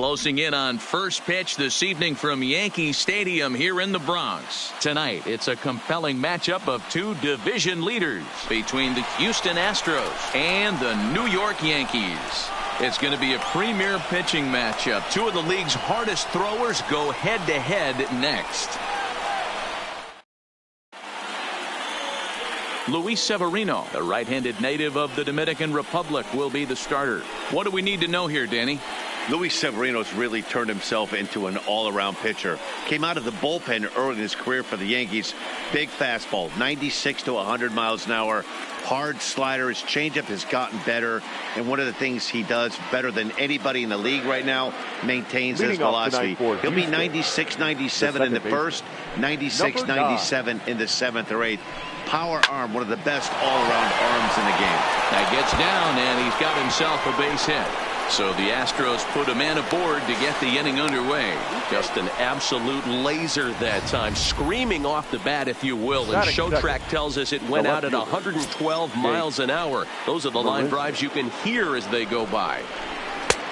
Closing in on first pitch this evening from Yankee Stadium here in the Bronx. Tonight, it's a compelling matchup of two division leaders between the Houston Astros and the New York Yankees. It's going to be a premier pitching matchup. Two of the league's hardest throwers go head-to-head next. Luis Severino, the right-handed native of the Dominican Republic, will be the starter. What do we need to know here, Danny? Luis Severino's really turned himself into an all-around pitcher. Came out of the bullpen early in his career for the Yankees. Big fastball, 96 to 100 miles an hour. Hard slider. His changeup has gotten better. And one of the things he does better than anybody in the league right now, maintains his velocity. He'll be 96, 97 in the first, 96, 97 in the seventh or eighth. Power arm, one of the best all-around arms in the game. That gets down, and he's got himself a base hit. So the Astros put a man aboard to get the inning underway. Just an absolute laser that time, screaming off the bat, if you will. And Show Track tells us it went out at 112 miles an hour. Those are the line drives you can hear as they go by.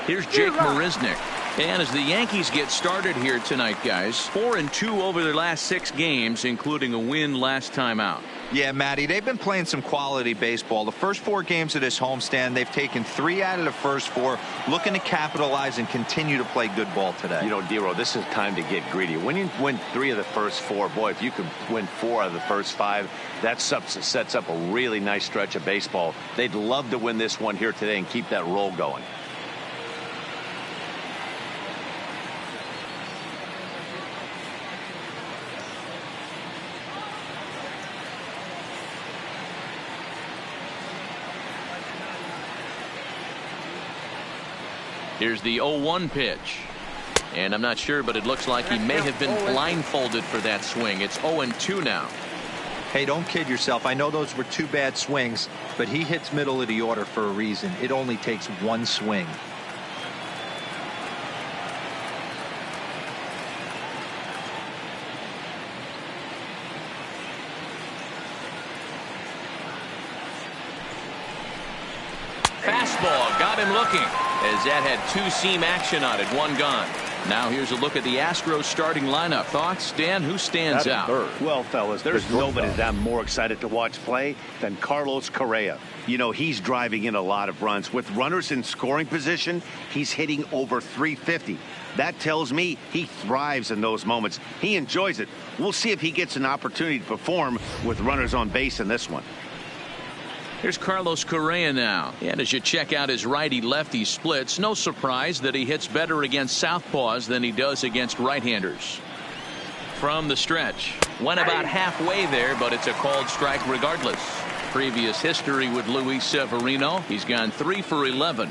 Here's Jake Marisnick. And as the Yankees get started here tonight, guys, 4-2 over their last 6 games, including a win last time out. Yeah, Matty, they've been playing some quality baseball. The first 4 games of this homestand, they've taken 3 out of the first 4, looking to capitalize and continue to play good ball today. You know, Dero, this is time to get greedy. When you win 3 of the first 4, boy, if you could win 4 out of the first 5, that sets up a really nice stretch of baseball. They'd love to win this one here today and keep that roll going. Here's the 0-1 pitch. And I'm not sure, but it looks like he may have been blindfolded for that swing. It's 0-2 now. Hey, don't kid yourself. I know those were 2 bad swings, but he hits middle of the order for a reason. It only takes 1 swing. Fastball got him looking, as that had 2-seam action on it, 1 gone. Now here's a look at the Astros starting lineup. Thoughts, Dan? Who stands out? Well, fellas, there's nobody that I'm more excited to watch play than Carlos Correa. You know, he's driving in a lot of runs. With runners in scoring position, he's hitting over 350. That tells me he thrives in those moments. He enjoys it. We'll see if he gets an opportunity to perform with runners on base in this one. Here's Carlos Correa now. And as you check out his righty-lefty splits, no surprise that he hits better against southpaws than he does against right-handers. From the stretch. Went about halfway there, but it's a called strike regardless. Previous history with Luis Severino. He's gone 3 for 11.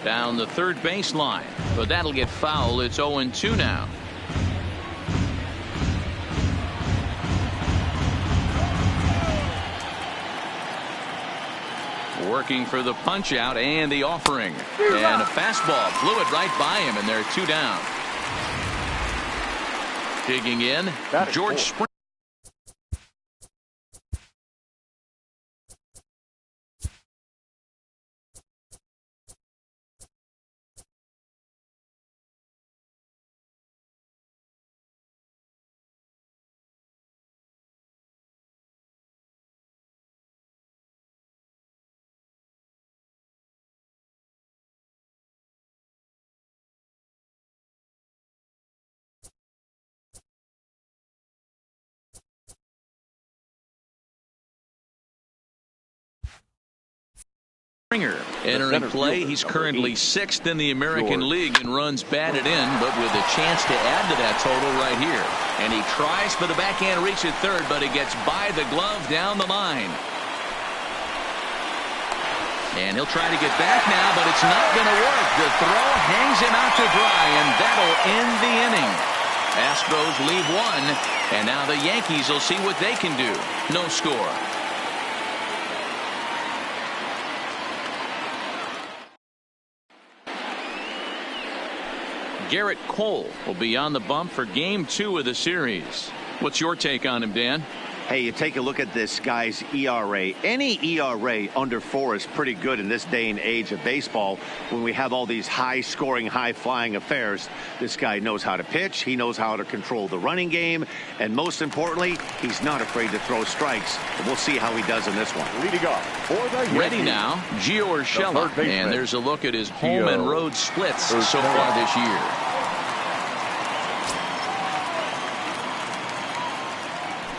Down the third baseline. But that'll get foul. It's 0-2 now. Working for the punch out and the offering. And a fastball flew it right by him, and they're 2 down. Digging in, George Springer. Entering play, he's currently 6th in the American League in runs batted in, but with a chance to add to that total right here. And he tries for the backhand reach at third, but he gets by the glove down the line. And he'll try to get back now, but it's not going to work. The throw hangs him out to dry, and that'll end the inning. Astros leave 1, and now the Yankees will see what they can do. No score. Garrett Cole will be on the bump for Game 2 of the series. What's your take on him, Dan? Hey, you take a look at this guy's ERA. Any ERA under 4 is pretty good in this day and age of baseball when we have all these high-scoring, high-flying affairs. This guy knows how to pitch. He knows how to control the running game. And most importantly, he's not afraid to throw strikes. We'll see how he does in this one. Leading off for the Yankees. Ready now, Gio Urshela. And there's a look at his home and road splits so far this year.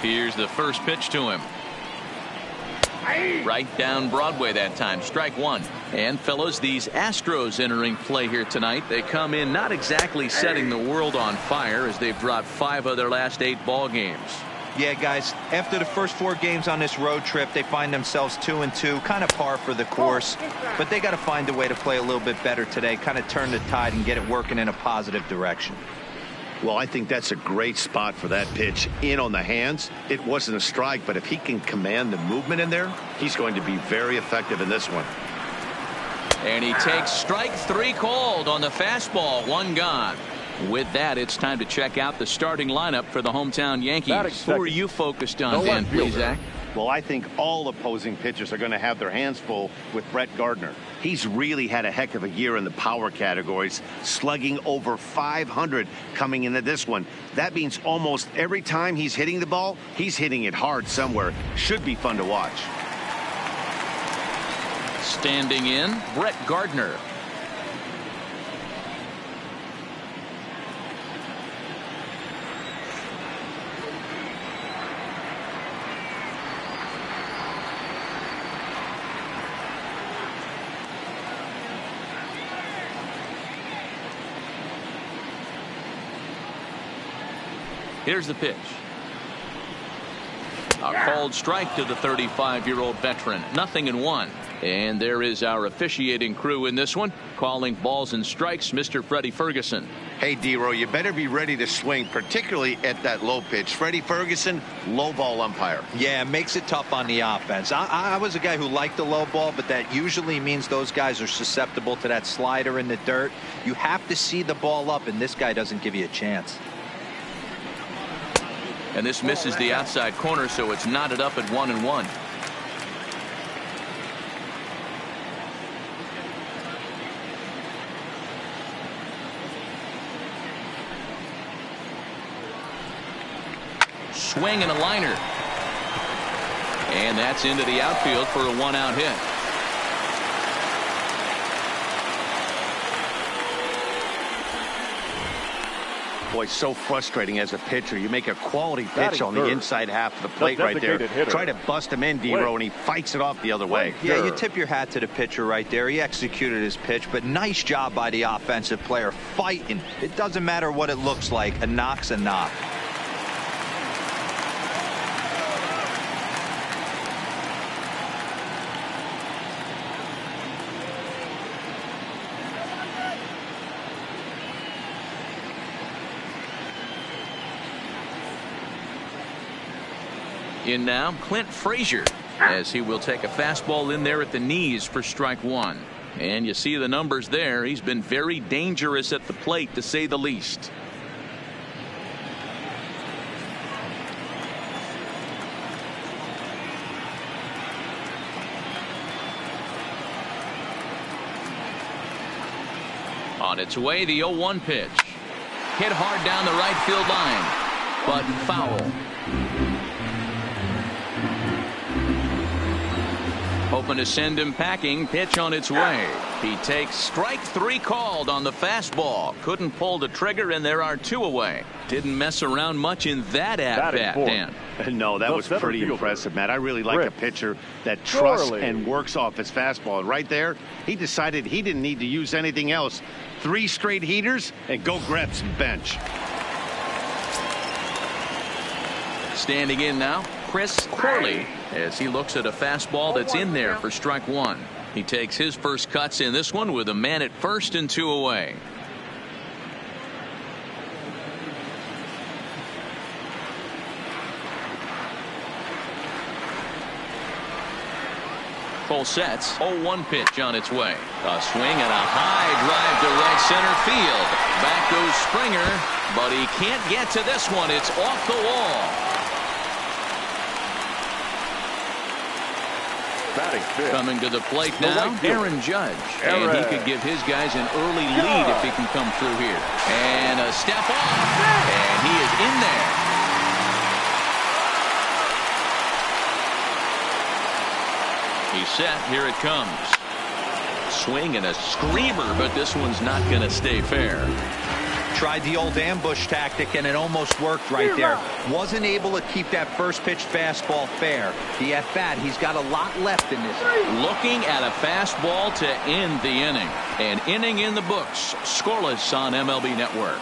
Here's the first pitch to him. Right down Broadway that time. Strike one. And fellas, these Astros entering play here tonight. They come in not exactly setting the world on fire as they've dropped 5 of their last 8 ball games. Yeah, guys, after the first 4 games on this road trip, they find themselves 2-2, kind of par for the course. But they got to find a way to play a little bit better today, kind of turn the tide and get it working in a positive direction. Well, I think that's a great spot for that pitch in on the hands. It wasn't a strike, but if he can command the movement in there, he's going to be very effective in this one. And he takes strike 3 called on the fastball. 1 gone. With that, it's time to check out the starting lineup for the hometown Yankees. Who are you focused on, Dan, please, Zach? Well, I think all opposing pitchers are going to have their hands full with Brett Gardner. He's really had a heck of a year in the power categories, slugging over 500 coming into this one. That means almost every time he's hitting the ball, he's hitting it hard somewhere. Should be fun to watch. Standing in, Brett Gardner. Here's the pitch. A called strike to the 35-year-old veteran. 0-1. And there is our officiating crew in this one, calling balls and strikes, Mr. Freddie Ferguson. Hey, D-Row, you better be ready to swing, particularly at that low pitch. Freddie Ferguson, low ball umpire. Yeah, it makes it tough on the offense. I was a guy who liked the low ball, but that usually means those guys are susceptible to that slider in the dirt. You have to see the ball up, and this guy doesn't give you a chance. And this misses the outside corner, so it's knotted up at 1-1. Swing and a liner. And that's into the outfield for a 1-out hit. Boy, so frustrating as a pitcher. You make a quality pitch on the inside half of the plate right there. Try to bust him in, D-Row, and he fights it off the other way. Yeah, you tip your hat to the pitcher right there. He executed his pitch, but nice job by the offensive player fighting. It doesn't matter what it looks like. A knock's a knock. In now, Clint Frazier, as he will take a fastball in there at the knees for strike 1. And you see the numbers there. He's been very dangerous at the plate, to say the least. On its way, the 0-1 pitch. Hit hard down the right field line, but foul. Hoping to send him packing. Pitch on its way. He takes strike 3 called on the fastball. Couldn't pull the trigger, and there are 2 away. Didn't mess around much in that at-bat, Dan. No, that was pretty impressive, Matt. I really like a pitcher that trusts and works off his fastball. And right there, he decided he didn't need to use anything else. 3 straight heaters, and go grab some bench. Standing in now, Chris Corley, as he looks at a fastball that's in there for strike 1. He takes his first cuts in this one with a man at first and 2 away. Full sets. 0-1 pitch on its way. A swing and a high drive to right center field. Back goes Springer, but he can't get to this one. It's off the wall. Coming to the plate now, Aaron Judge. And he could give his guys an early lead if he can come through here. And a step off. And he is in there. He's set. Here it comes. Swing and a screamer, but this one's not going to stay fair. Tried the old ambush tactic, and it almost worked right there. Wasn't able to keep that first pitch fastball fair. The at-bat, he's got a lot left in this. Looking at a fastball to end the inning. An inning in the books. Scoreless on MLB Network.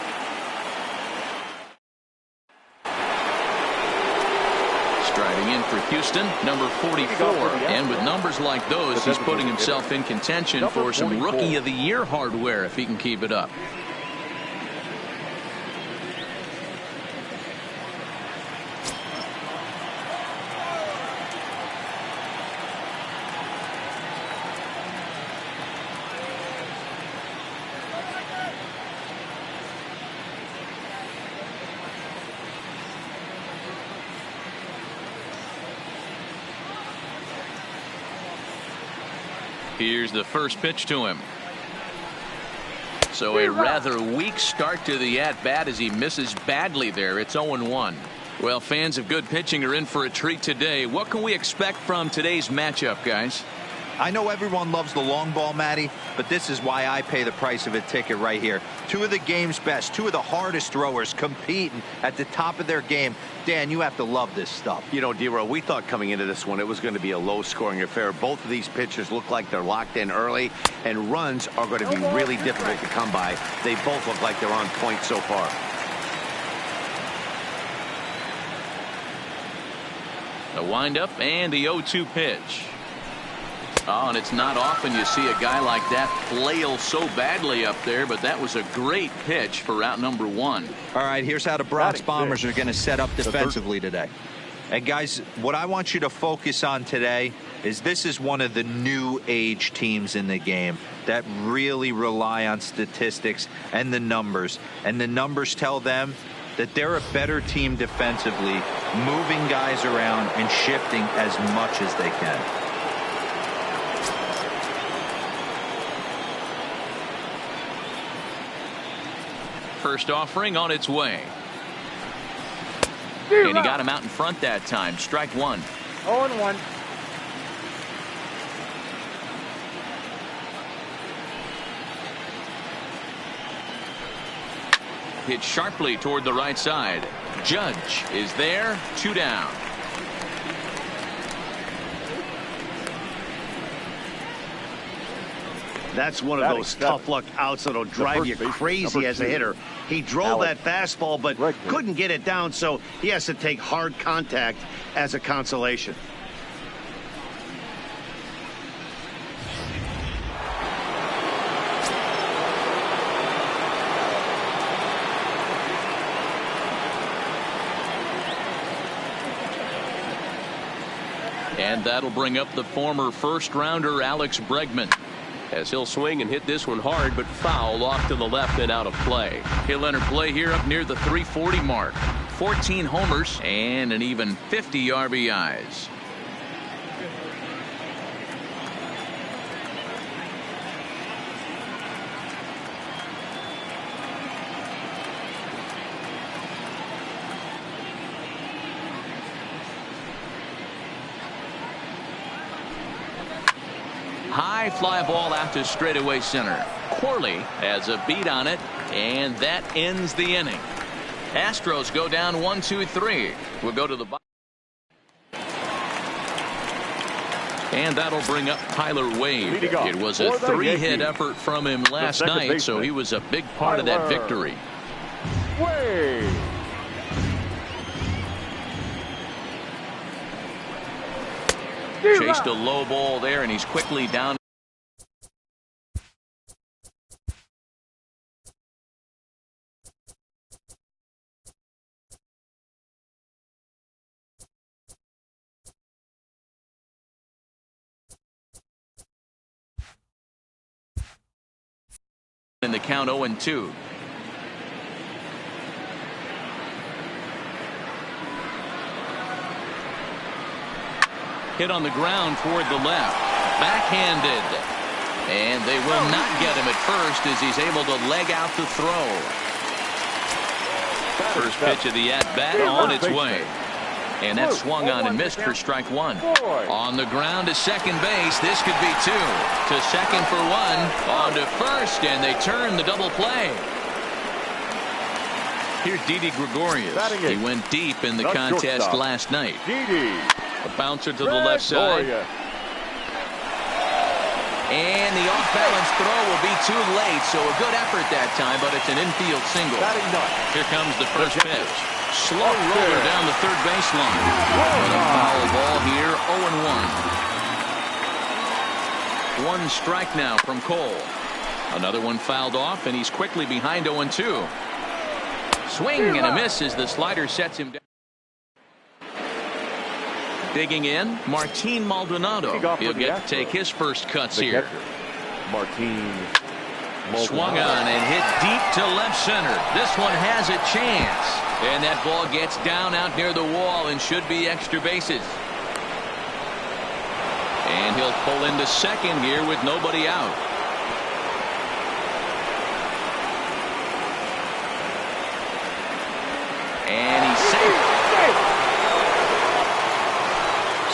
Striding in for Houston, number 44. And with numbers like those, he's putting himself in contention for some Rookie of the Year hardware if he can keep it up. Here's the first pitch to him. So a rather weak start to the at-bat as he misses badly there. It's 0-1. Well, fans of good pitching are in for a treat today. What can we expect from today's matchup, guys? I know everyone loves the long ball, Matty, but this is why I pay the price of a ticket right here. Two of the game's best, two of the hardest throwers competing at the top of their game. Dan, you have to love this stuff. You know, D-Row, we thought coming into this one it was going to be a low-scoring affair. Both of these pitchers look like they're locked in early, and runs are going to be really difficult to come by. They both look like they're on point so far. A windup and the 0-2 pitch. Oh, and it's not often you see a guy like that flail so badly up there, but that was a great pitch for route number 1. All right, here's how the Bronx Bombers are going to set up defensively today. And guys, what I want you to focus on today is this is one of the new age teams in the game that really rely on statistics and the numbers. And the numbers tell them that they're a better team defensively, moving guys around and shifting as much as they can. First offering on its way. And he got him out in front that time. Strike 1. 0-1. Hit sharply toward the right side. Judge is there. 2 down. That's one of those tough luck outs that'll drive you crazy as a hitter. He drove that fastball but couldn't get it down, so he has to take hard contact as a consolation. And that'll bring up the former first-rounder Alex Bregman, as he'll swing and hit this one hard, but foul off to the left and out of play. He'll enter play here up near the 340 mark. 14 homers and an even 50 RBIs. High fly ball out to straightaway center. Corley has a beat on it, and that ends the inning. Astros go down 1-2-3. We'll go to the bottom. And that'll bring up Tyler Wade. It was a 3-hit effort from him last night, so he was a big part of that victory. Wade. Chased a low ball there, and he's quickly down. In the count 0-2. Hit on the ground toward the left. Backhanded. And they will not get him at first as he's able to leg out the throw. First pitch of the at-bat on its way. And that swung on and missed for strike one. On the ground to second base. This could be two. To second for one. On to first, and they turn the double play. Here's Didi Gregorius. He went deep in the contest last night. A bouncer to the left side. And the off-balance throw will be too late, so a good effort that time, but it's an infield single. Here comes the first pitch. Slow roller down the third baseline. And a foul ball here, 0-1. One strike now from Cole. Another one fouled off, and he's quickly behind 0-2. Swing and a miss as the slider sets him down. Digging in, Martin Maldonado. He'll get to take his first cuts here. Swung on and hit deep to left center. This one has a chance. And that ball gets down out near the wall and should be extra bases. And he'll pull into second here with nobody out. And he's safe.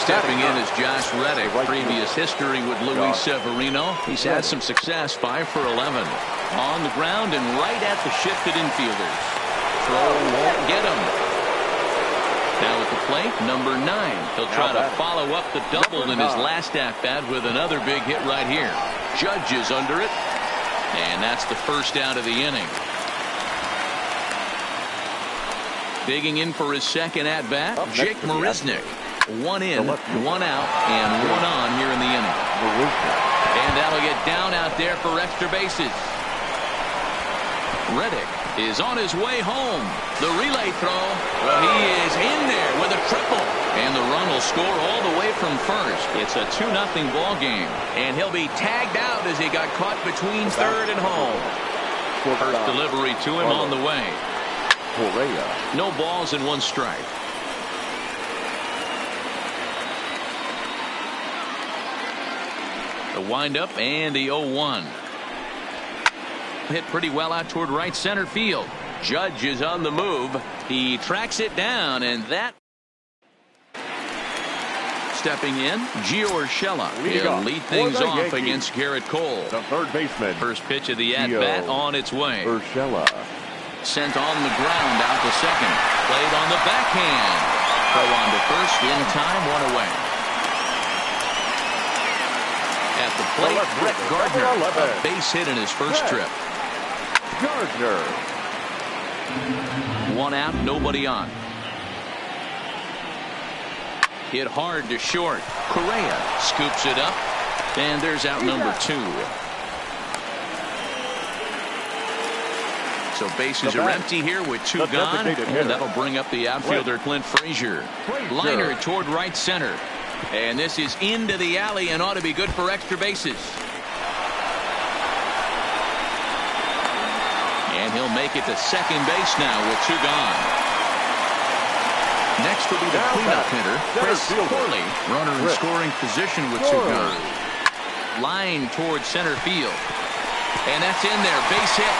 Stepping in is Josh Reddick. Previous history with Luis Severino. He's had some success, 5 for 11. On the ground and right at the shifted infielders. Throw won't get him. Now at the plate, number 9. He'll try to follow up the double in his last at-bat with another big hit right here. Judge is under it. And that's the first out of the inning. Digging in for his second at-bat, Jake Marisnick. 1 in, 1 out, and 1 on here in the inning. And that'll get down out there for extra bases. Reddick is on his way home. The relay throw. Well, he is in there with a triple. And the run will score all the way from first. It's a 2-0 ball game. And he'll be tagged out as he got caught between third and home. First delivery to him on the way. No balls and 1 strike. The windup and the 0-1. Hit pretty well out toward right center field. Judge is on the move. He tracks it down, and that. Stepping in, Gio Urshela. He'll lead things off against Garrett Cole. The third baseman. First pitch of the at-bat on its way. Urshela. Sent on the ground out to second. Played on the backhand. Throw on to first in time, 1 away. At the plate, Brett Gardner. A base hit in his first trip. Gardner. 1 out, nobody on. Hit hard to short. Correa scoops it up. And there's out number 2. So bases are empty here with 2 gone. And that'll bring up the outfielder Clint Frazier. Liner toward right center. And this is into the alley and ought to be good for extra bases. And he'll make it to second base now with 2 gone. Next will be the cleanup hitter, Chris Corley. Runner in scoring position with 2 gone. Line towards center field. And that's in there. Base hit.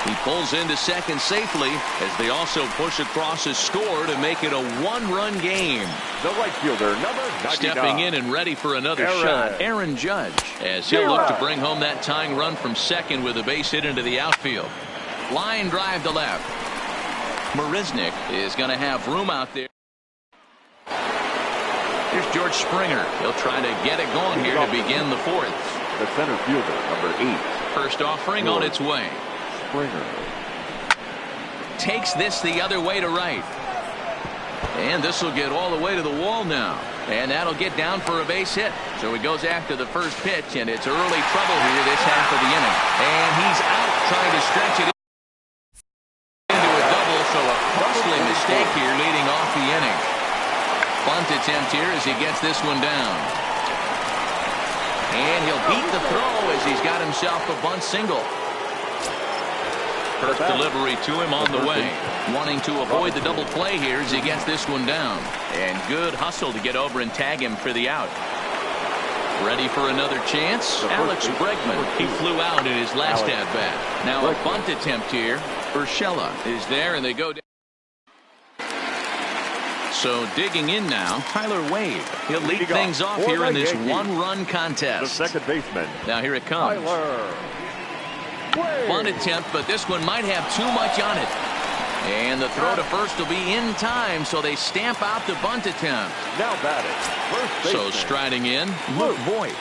He pulls into second safely as they also push across his score to make it a 1-run game. The right fielder, number 99. Stepping in and ready for another shot, Aaron Judge, as he'll look to bring home that tying run from second with a base hit into the outfield. Line drive to left. Marisnick is going to have room out there. Here's George Springer. He'll try to get it going here to begin the 4th. The center fielder, number 8. First offering on its way. Springer takes this the other way to right. And this will get all the way to the wall now. And that'll get down for a base hit. So he goes after the first pitch, and it's early trouble here this half of the inning. And he's out trying to stretch it into a double, so a costly mistake here leading off the inning. Bunt attempt here as he gets this one down. And he'll beat the throw as he's got himself a bunt single. First delivery to him on the way. Wanting to avoid the double play here as he gets this one down. And good hustle to get over and tag him for the out. Ready for another chance? Alex Bregman. He flew out in his last at-bat. Now a bunt attempt here. Urshela is there, and they go down. So digging in now, Tyler Wade. He'll lead things off here in this one-run contest. The second baseman. Now here it comes. Tyler Wade. Bunt attempt, but this one might have too much on it. And the throw to first will be in time, so they stamp out the bunt attempt. Now batting. First baseman. So striding in, Luke Voigt.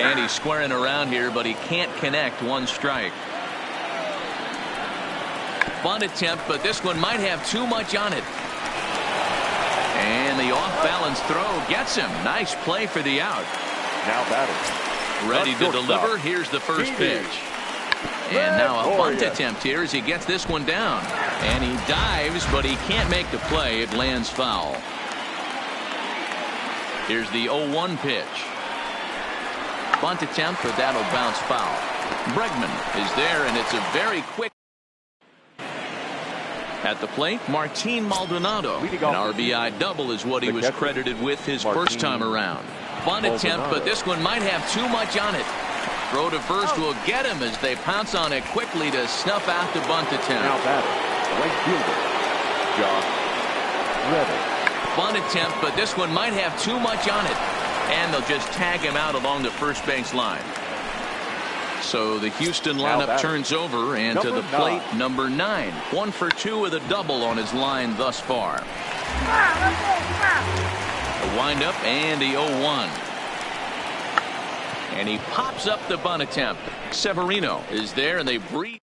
And he's squaring around here, but he can't connect. One strike. Bunt attempt, but this one might have too much on it. And the off-balance throw gets him. Nice play for the out. Now batting. Ready to deliver. Here's the first pitch. And now a bunt attempt here as he gets this one down. And he dives, but he can't make the play. It lands foul. Here's the 0-1 pitch. Bunt attempt, but that'll bounce foul. Bregman is there, and it's a very quick. At the plate, Martin Maldonado. An RBI double is what he was credited with his first time around. Bunt attempt, but this one might have too much on it. Throw to first will get him as they pounce on it quickly to snuff out the bunt attempt. Now batting. Right fielder. Josh Reddick. Bunt attempt, but this one might have too much on it. And they'll just tag him out along the first base line. So the Houston lineup turns over, and to the plate, number 9. 1 for 2 with a double on his line thus far. A windup and the 0-1. And he pops up the bunt attempt. Severino is there, and they breathe.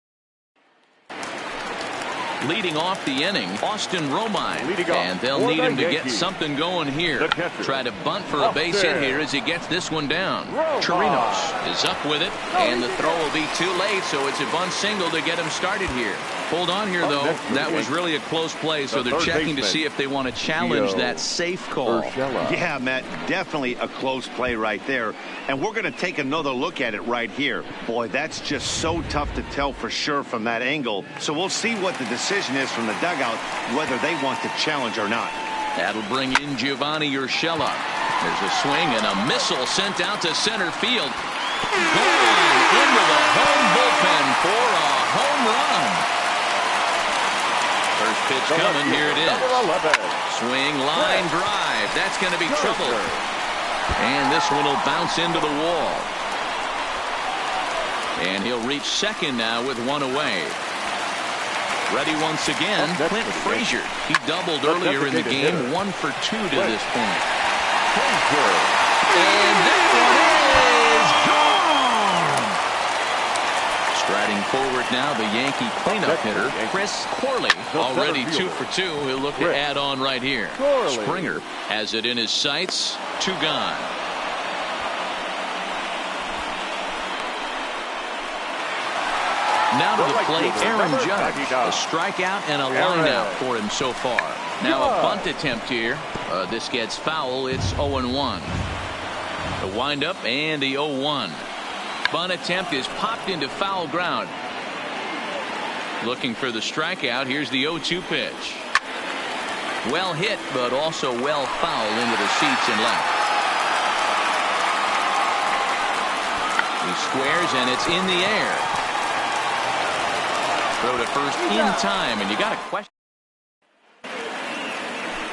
Leading off the inning, Austin Romine, and they'll need him to get something going here. Try to bunt for a base hit here as he gets this one down. Chirinos is up with it, and the throw will be too late, so it's a bunt single to get him started here. Hold on here, though. That was really a close play, so they're checking to see if they want to challenge that safe call. Yeah, Matt, definitely a close play right there. And we're going to take another look at it right here. Boy, that's just so tough to tell for sure from that angle. So we'll see what the decision is from the dugout, whether they want to challenge or not. That'll bring in Giovanni Urshela. There's a swing and a missile sent out to center field. Going into the home bullpen for a home run. First pitch coming. Here it is. Swing, line, drive. That's going to be trouble. And this one will bounce into the wall. And he'll reach second now with one away. Ready once again, Clint Frazier. He doubled earlier in the game. 1 for 2 to this point. And that one is gone. Striding forward now, the Yankee cleanup hitter, Chris Corley. Already 2 for 2. He'll look to add on right here. Springer has it in his sights. 2 gone. Now to the plate, Aaron Judge. A strikeout and a lineout for him so far. Now a bunt attempt here. This gets foul. It's 0-1. The windup and the 0-1. Bunt attempt is popped into foul ground. Looking for the strikeout. Here's the 0-2 pitch. Well hit, but also well fouled into the seats and left. He squares, and it's in the air. Throw to first in time, and you got a question.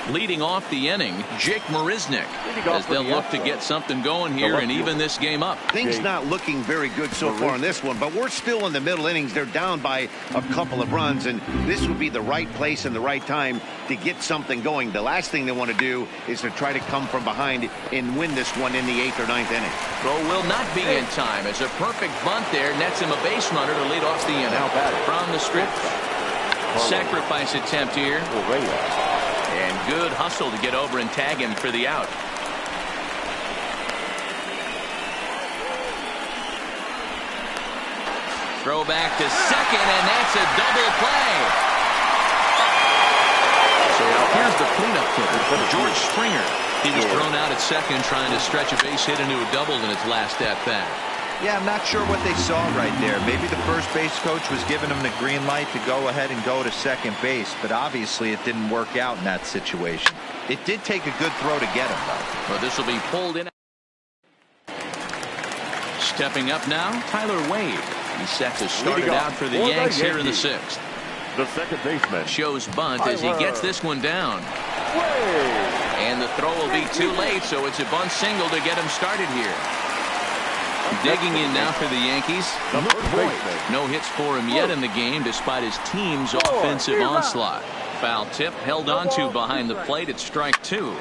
Leading off the inning, Jake Marisnick, as they'll look to get something going here and even this game up. Things not looking very good so far in this one, but we're still in the middle innings. They're down by a couple of runs, and this would be the right place and the right time to get something going. The last thing they want to do is to try to come from behind and win this one in the 8th or 9th inning. Throw will not be in time as a perfect bunt there nets him a base runner to lead off the inning. From the stretch. Sacrifice attempt here. And good hustle to get over and tag him for the out. Throw back to second, and that's a double play. So here's the cleanup hitter, George Springer. He was thrown out at second trying to stretch a base hit into a double in his last at bat. Yeah, I'm not sure what they saw right there. Maybe the first base coach was giving him the green light to go ahead and go to second base, but obviously it didn't work out in that situation. It did take a good throw to get him, though. Well, this will be pulled in. Stepping up now, Tyler Wade. He's set to start it out for the Yanks here in the 6th. The second baseman Shows bunt as he gets this one down. And the throw will be too late, so it's a bunt single to get him started here. Digging in now for the Yankees. No hits for him yet in the game, despite his team's offensive onslaught. Foul tip held on to behind the plate at strike 2.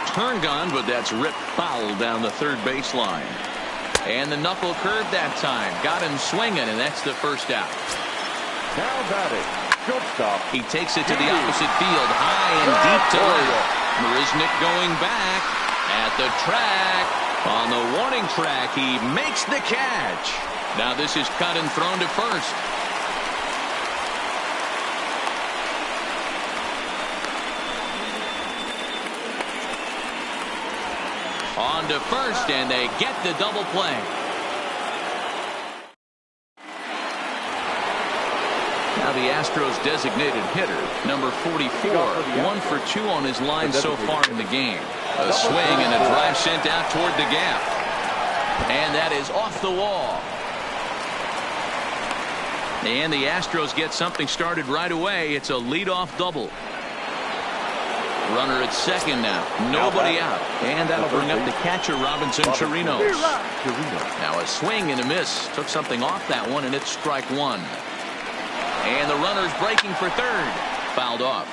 Turned on, but that's ripped foul down the third baseline. And the knuckle curve that time. Got him swinging, and that's the first out. Now batting, shortstop. He takes it to the opposite field, high and deep to left. Marisnik going back at the track. On the warning track, he makes the catch. Now this is cut and thrown to first. On to first, and they get the double play. Now the Astros designated hitter, number 44, 1 for 2 on his line so far in the game. A swing and a drive sent out toward the gap. And that is off the wall. And the Astros get something started right away. It's a leadoff double. Runner at second now. Nobody out. And that'll bring up the catcher, Robinson Chirinos. Now a swing and a miss. Took something off that one, and it's strike 1. And the runner's breaking for third. Fouled off.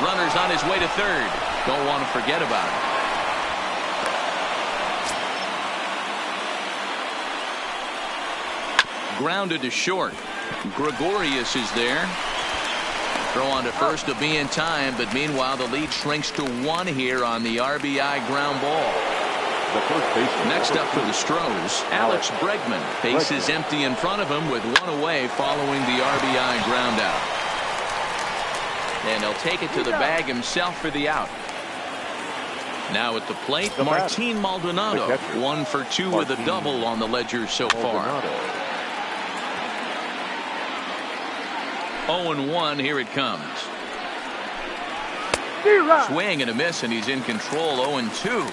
Runner's on his way to third. Don't want to forget about it. Grounded to short. Gregorius is there. Throw on to first to be in time, but meanwhile the lead shrinks to 1 here on the RBI ground ball. Next up for the Astros, Alex Bregman. Base is empty in front of him with 1 away following the RBI ground out. And he'll take it to the bag himself for the out. Now at the plate, Martin Maldonado. 1 for 2 with a double on the ledger so far. 0-1, here it comes. Swing and a miss, and he's in control. 0-2.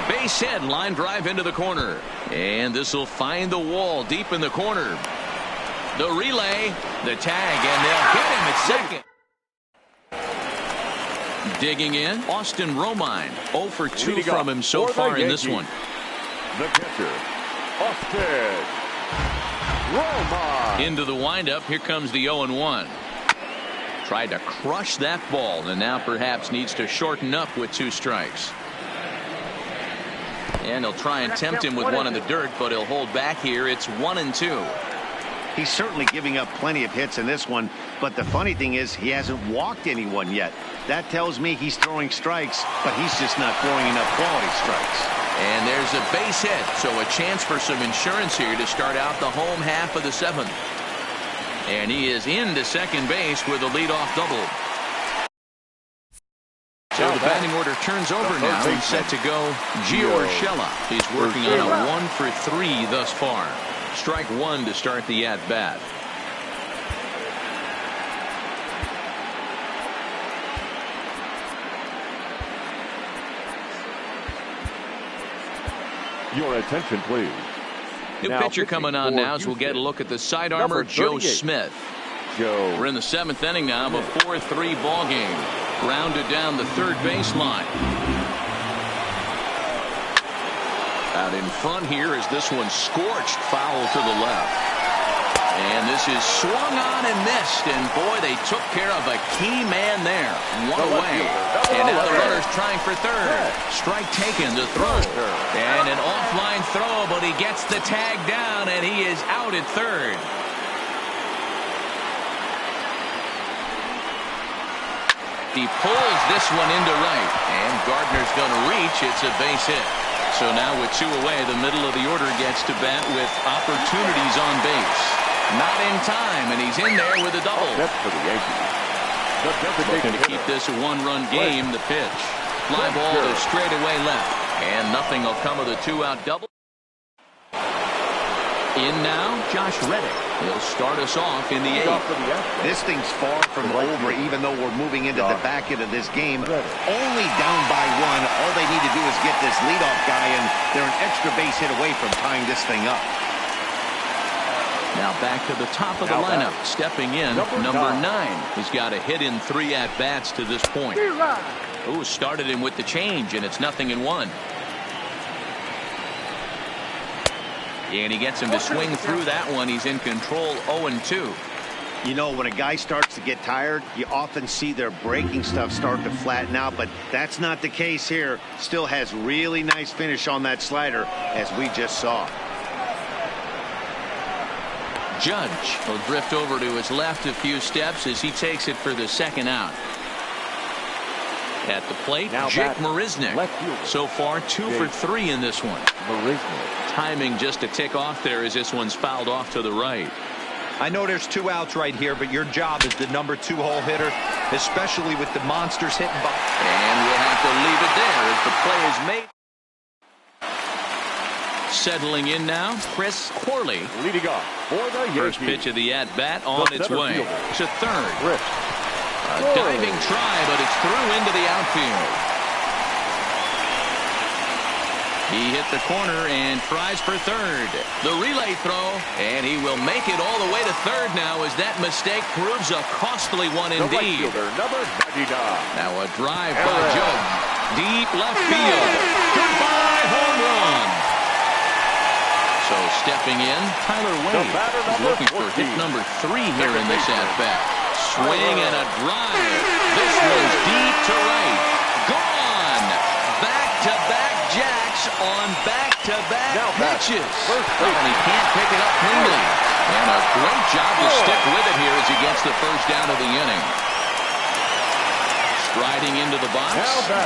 Base hit, line drive into the corner. And this will find the wall deep in the corner. The relay, the tag, and they'll get him at second. Digging in, Austin Romine. 0 for 2 from him so far in this one. The catcher, Austin Romine. Into the windup, here comes the 0-1. Tried to crush that ball, and now perhaps needs to shorten up with 2 strikes. And he'll try and tempt him with 1 in the dirt, but he'll hold back here. It's 1-2. He's certainly giving up plenty of hits in this one, but the funny thing is he hasn't walked anyone yet. That tells me he's throwing strikes, but he's just not throwing enough quality strikes. And there's a base hit, so a chance for some insurance here to start out the home half of the 7th. And he is into second base with a leadoff double. So the batting order turns over now and set to go Gio Urshela. He's working on a 1 for 3 thus far. Strike 1 to start the at-bat. Your attention, please. New pitcher coming on now as we'll get a look at the side armor, Joe Smith. We're in the 7th inning now of a 4-3 ball game. Grounded down the third baseline. Out in front here is this one scorched foul to the left. And this is swung on and missed. And boy, they took care of a key man there. 1 away. And now the runner's trying for third. Strike taken to throw. And an offline throw, but he gets the tag down and he is out at third. He pulls this one into right. And Gardner's going to reach. It's a base hit. So now with 2 away, the middle of the order gets to bat with opportunities on base. Not in time, and he's in there with a double. That's for the Yankees. Looking to keep this a one-run game. The pitch. Fly ball to straightaway left. And nothing will come of the two-out double. In now, Josh Reddick. He'll start us off in the eighth. This thing's far from over, even though we're moving into the back end of this game. Only down by one. All they need to do is get this leadoff guy, and they're an extra base hit away from tying this thing up. Now back to the top of the lineup. Stepping in, number 9. He's got a hit in 3 at-bats to this point. Ooh, started him with the change, and it's 0-1. And he gets him to swing through that one. He's in control, 0-2. You know, when a guy starts to get tired, you often see their breaking stuff start to flatten out, but that's not the case here. Still has really nice finish on that slider, as we just saw. Judge will drift over to his left a few steps as he takes it for the second out. At the plate, Jake Marisnick. So far, 2 for 3 in this one. Timing just a tick off there as this one's fouled off to the right. I know there's 2 outs right here, but your job as the number 2 hole hitter, especially with the monsters hitting by. And we'll have to leave it there as the play is made. Settling in now, Chris Corley. Leading off for the Yankees. First pitch of the at-bat on its way to third. A diving try, but it's through into the outfield. He hit the corner and tries for third. The relay throw, and he will make it all the way to third now as that mistake proves a costly one indeed. Now a drive by Judge. Deep left field. Goodbye home run. So stepping in, Tyler Wade is looking for hit number 3 here in this at-bat. Swing and a drive. This one's deep to right. Gone. Back-to-back jacks on back-to-back pitches. And he can't pick it up cleanly. And a great job to stick with it here as he gets the first down of the inning. Striding into the box,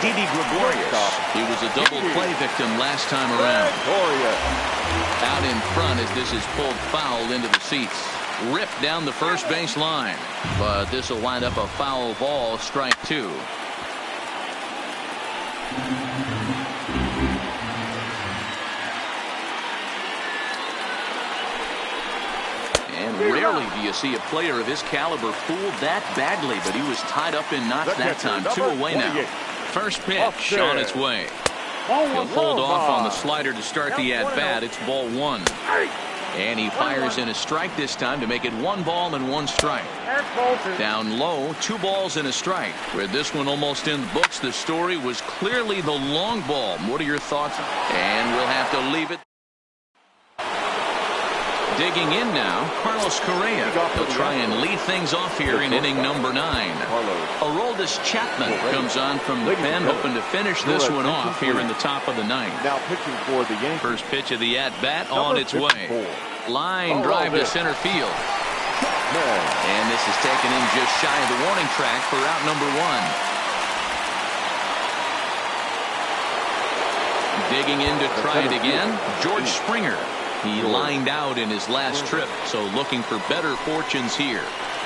Didi Gregorius. He was a double play victim last time around. Out in front as this is pulled foul into the seats. Ripped down the first base line, but this will wind up a foul ball, strike 2. And rarely do you see a player of his caliber fooled that badly, but he was tied up in knots that time. 2 away now. First pitch on its way. He'll hold off on the slider to start the at-bat. It's ball 1. And he fires in a strike this time to make it 1 ball and 1 strike. Down low, 2 balls and a strike. With this one almost in the books, the story was clearly the long ball. What are your thoughts? And we'll have to leave it. Digging in now, Carlos Correa. He'll try and lead things off here in inning number 9. Aroldis Chapman comes on from the pen, hoping to finish this one off here in the top of the 9th. Now pitching for the Yankees. First pitch of the at-bat on its way. Line drive to center field. And this is taken in just shy of the warning track for out number 1. Digging in to try it again, George Springer. He lined out in his last trip, so looking for better fortunes here.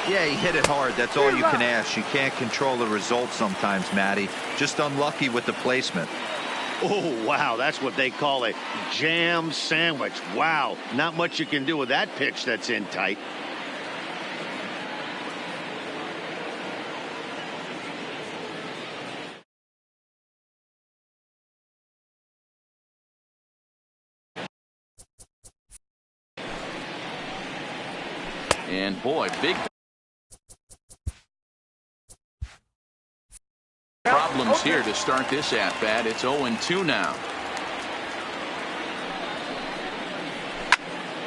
Yeah, he hit it hard. That's all you can ask. You can't control the result sometimes, Matty. Just unlucky with the placement. Oh, wow, that's what they call a jam sandwich. Wow, not much you can do with that pitch that's in tight. And boy, big problems here to start this at-bat. It's 0-2 now.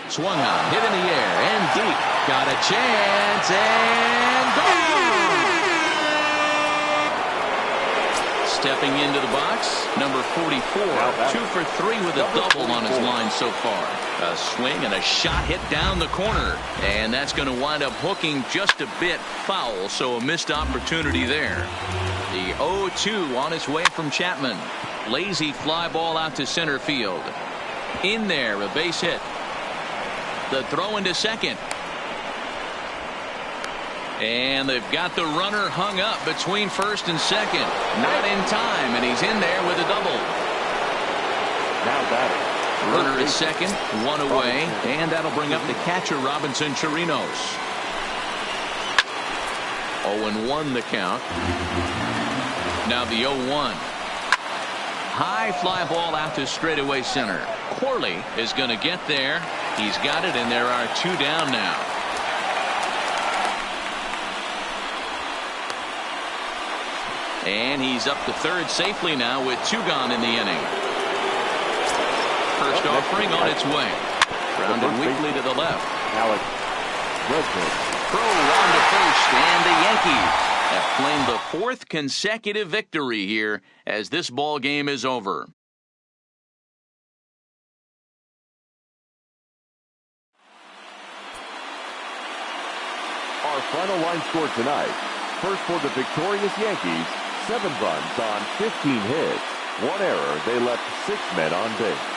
Swung on, hit in the air, and deep. Got a chance, and gone! Stepping into the box, number 44, 2 for 3 with a double on his line so far. A swing and a shot hit down the corner, and that's going to wind up hooking just a bit foul, so a missed opportunity there. The 0-2 on its way from Chapman. Lazy fly ball out to center field. In there, a base hit. The throw into second. And they've got the runner hung up between first and second. Not in time, and he's in there with a double. Now batting. Runner is second, one away, and that'll bring up the catcher, Robinson Chirinos. 0-1 the count. Now the 0-1. High fly ball out to straightaway center. Corley is going to get there. He's got it, and there are 2 down now. And he's up to third safely now with 2 gone in the inning. First offering on its way. Grounded weakly to the left. Alex Redmond. Throw on to first, and the Yankees have claimed the 4th consecutive victory here as this ball game is over. Our final line score tonight. First for the victorious Yankees, 7 runs on 15 hits. 1 error. They left 6 men on base.